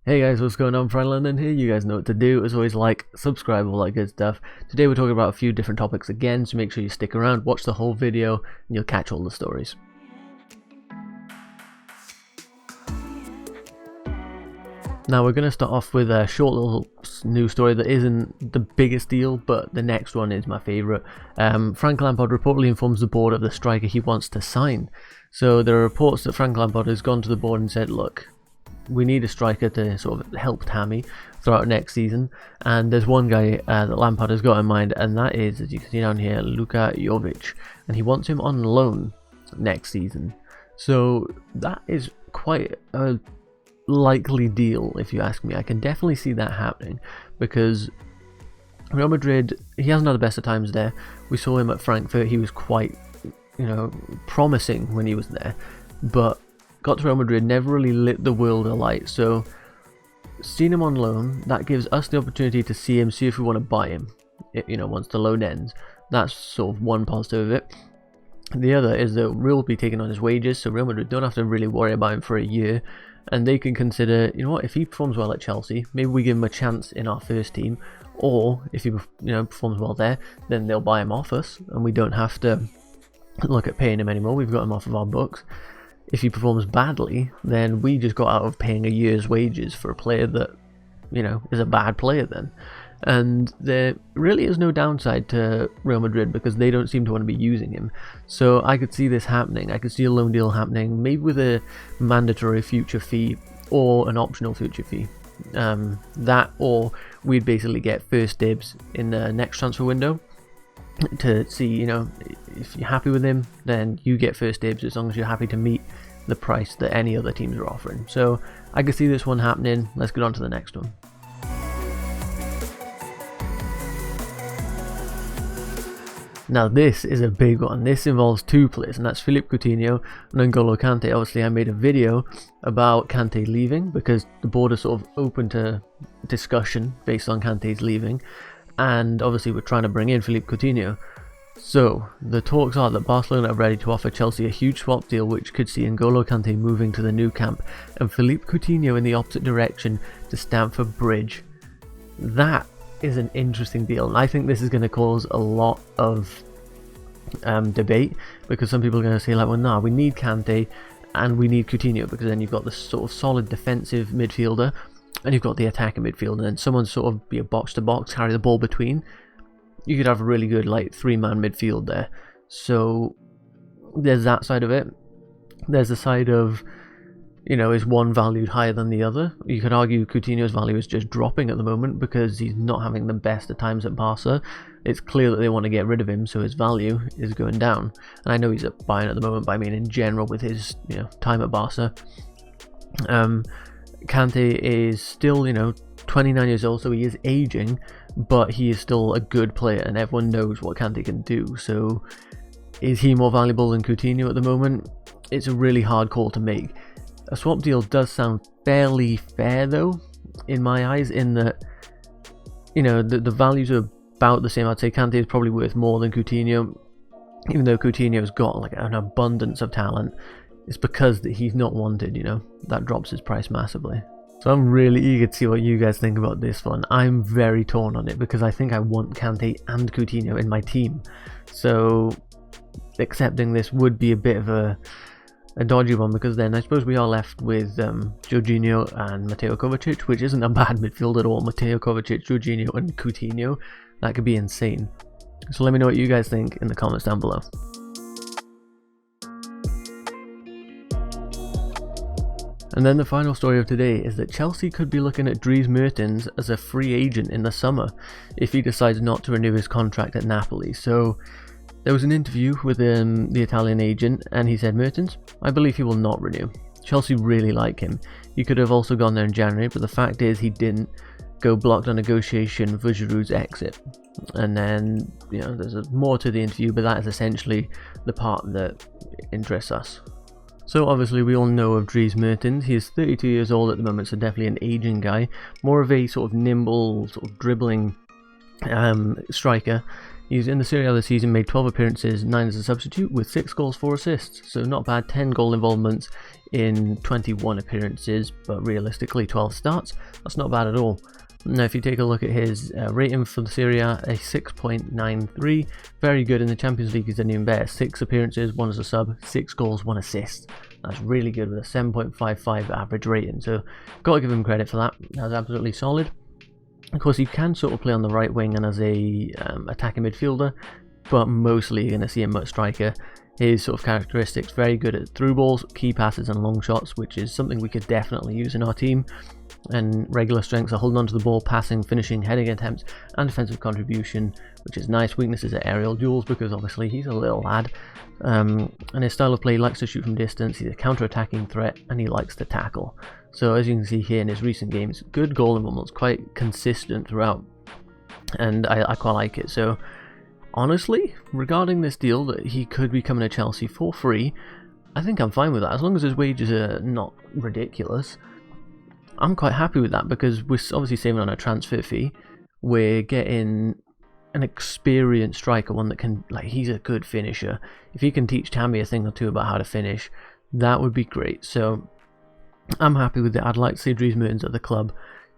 Hey guys, what's going on? Fran London here. You guys know what to do. As always, like, subscribe, all that good stuff. Today we're talking about a few different topics again, so make sure you stick around, watch the whole video, and you'll catch all the stories. Now we're going to start off with a short little news story that isn't the biggest deal, but the next one is my favourite. Frank Lampard reportedly informs the board of the striker he wants to sign. So there are reports that Frank Lampard has gone to the board and said, look, we need a striker to sort of help Tammy throughout next season, and there's one guy that Lampard has got in mind, and that is, as you can see down here, Luka Jovic, and he wants him on loan next season. So that is quite a likely deal, if you ask me. I can definitely see that happening because Real Madrid, he hasn't had the best of times there. We saw him at Frankfurt. He was quite, promising when he was there, but got to Real Madrid, never really lit the world alight. So seeing him on loan, that gives us the opportunity to see him, see if we want to buy him, once the loan ends. That's sort of one positive of it. The other is that Real will be taking on his wages, so Real Madrid don't have to really worry about him for a year, and they can consider, if he performs well at Chelsea, maybe we give him a chance in our first team, or if he performs well there, then they'll buy him off us and we don't have to look at paying him anymore. We've got him off of our books. If he performs badly, then we just got out of paying a year's wages for a player that, is a bad player then. And there really is no downside to Real Madrid because they don't seem to want to be using him. So I could see this happening. I could see a loan deal happening, maybe with a mandatory future fee or an optional future fee. That, or we'd basically get first dibs in the next transfer window to see, if you're happy with him, then you get first dibs as long as you're happy to meet the price that any other teams are offering. So I can see this one happening. Let's get on to the next one. Now this is a big one. This involves two players, and that's Phillippe Coutinho and N'Golo Kante. Obviously I made a video about Kante leaving because the board is sort of open to discussion based on Kante's leaving. And obviously we're trying to bring in Phillippe Coutinho. So the talks are that Barcelona are ready to offer Chelsea a huge swap deal which could see N'Golo Kante moving to the new camp and Phillippe Coutinho in the opposite direction to Stamford Bridge. That is an interesting deal, and I think this is going to cause a lot of debate because some people are going to say, like, well, no, we need Kante and we need Coutinho because then you've got this sort of solid defensive midfielder and you've got the attacking midfield, and then someone sort of be a box to box, carry the ball between. You could have a really good three-man midfield there. So there's that side of it. There's the side of, is one valued higher than the other? You could argue Coutinho's value is just dropping at the moment because he's not having the best of times at Barca. It's clear that they want to get rid of him, so his value is going down. And I know he's at Bayern at the moment, but I mean in general with his time at Barca. Kante is still, 29 years old, so he is aging, but he is still a good player, and everyone knows what Kante can do. So, is he more valuable than Coutinho at the moment? It's a really hard call to make. A swap deal does sound fairly fair, though, in my eyes, in that, the values are about the same. I'd say Kante is probably worth more than Coutinho, even though Coutinho's got an abundance of talent. It's because that he's not wanted, that drops his price massively. So I'm really eager to see what you guys think about this one. I'm very torn on it because I think I want Kante and Coutinho in my team. So accepting this would be a bit of a dodgy one because then I suppose we are left with Jorginho and Mateo Kovacic, which isn't a bad midfield at all. Mateo Kovacic, Jorginho and Coutinho. That could be insane. So let me know what you guys think in the comments down below. And then the final story of today is that Chelsea could be looking at Dries Mertens as a free agent in the summer if he decides not to renew his contract at Napoli. So there was an interview with the Italian agent, and he said, Mertens, I believe he will not renew. Chelsea really like him. He could have also gone there in January, but the fact is he didn't. Go blocked on negotiation for Giroud's exit. And then, there's more to the interview, but that is essentially the part that interests us. So obviously we all know of Dries Mertens. He is 32 years old at the moment, so definitely an aging guy. More of a sort of nimble, sort of dribbling striker. He's in the Serie A this season, made 12 appearances, 9 as a substitute, with 6 goals, 4 assists. So not bad, 10 goal involvements in 21 appearances, but realistically 12 starts. That's not bad at all. Now if you take a look at his rating for the Serie A, a 6.93, very good. In the Champions League he's done even better, 6 appearances, 1 as a sub, 6 goals, 1 assist. That's really good with a 7.55 average rating, so got to give him credit for that. That's absolutely solid. Of course, he can sort of play on the right wing and as a attacking midfielder, but mostly you're going to see him at striker. His sort of characteristics: very good at through balls, key passes and long shots, which is something we could definitely use in our team. And regular strengths are holding onto the ball, passing, finishing, heading attempts and defensive contribution, which is nice. Weaknesses are aerial duels, because obviously he's a little lad. And his style of play, likes to shoot from distance, he's a counter-attacking threat and he likes to tackle. So as you can see here in his recent games, good goal involvements, quite consistent throughout, and I quite like it. So honestly, regarding this deal that he could be coming to Chelsea for free, I think I'm fine with that, as long as his wages are not ridiculous. I'm quite happy with that, because we're obviously saving on a transfer fee. We're getting an experienced striker, one that can, like, he's a good finisher. If he can teach Tammy a thing or two about how to finish, that would be great. So I'm happy with it. I'd like to see Dries Mertens at the club,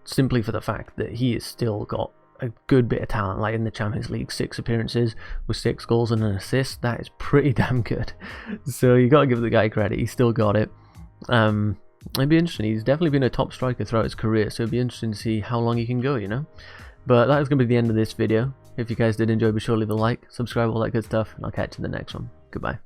simply for the fact that he has still got a good bit of talent. Like in the Champions League, 6 appearances with 6 goals and an assist. That is pretty damn good. So you got to give the guy credit. He's still got it. It'd be interesting. He's definitely been a top striker throughout his career, so it'd be interesting to see how long he can go, you know. But that is going to be the end of this video. If you guys did enjoy, be sure to leave a like, subscribe, all that good stuff, and I'll catch you in the next one. Goodbye.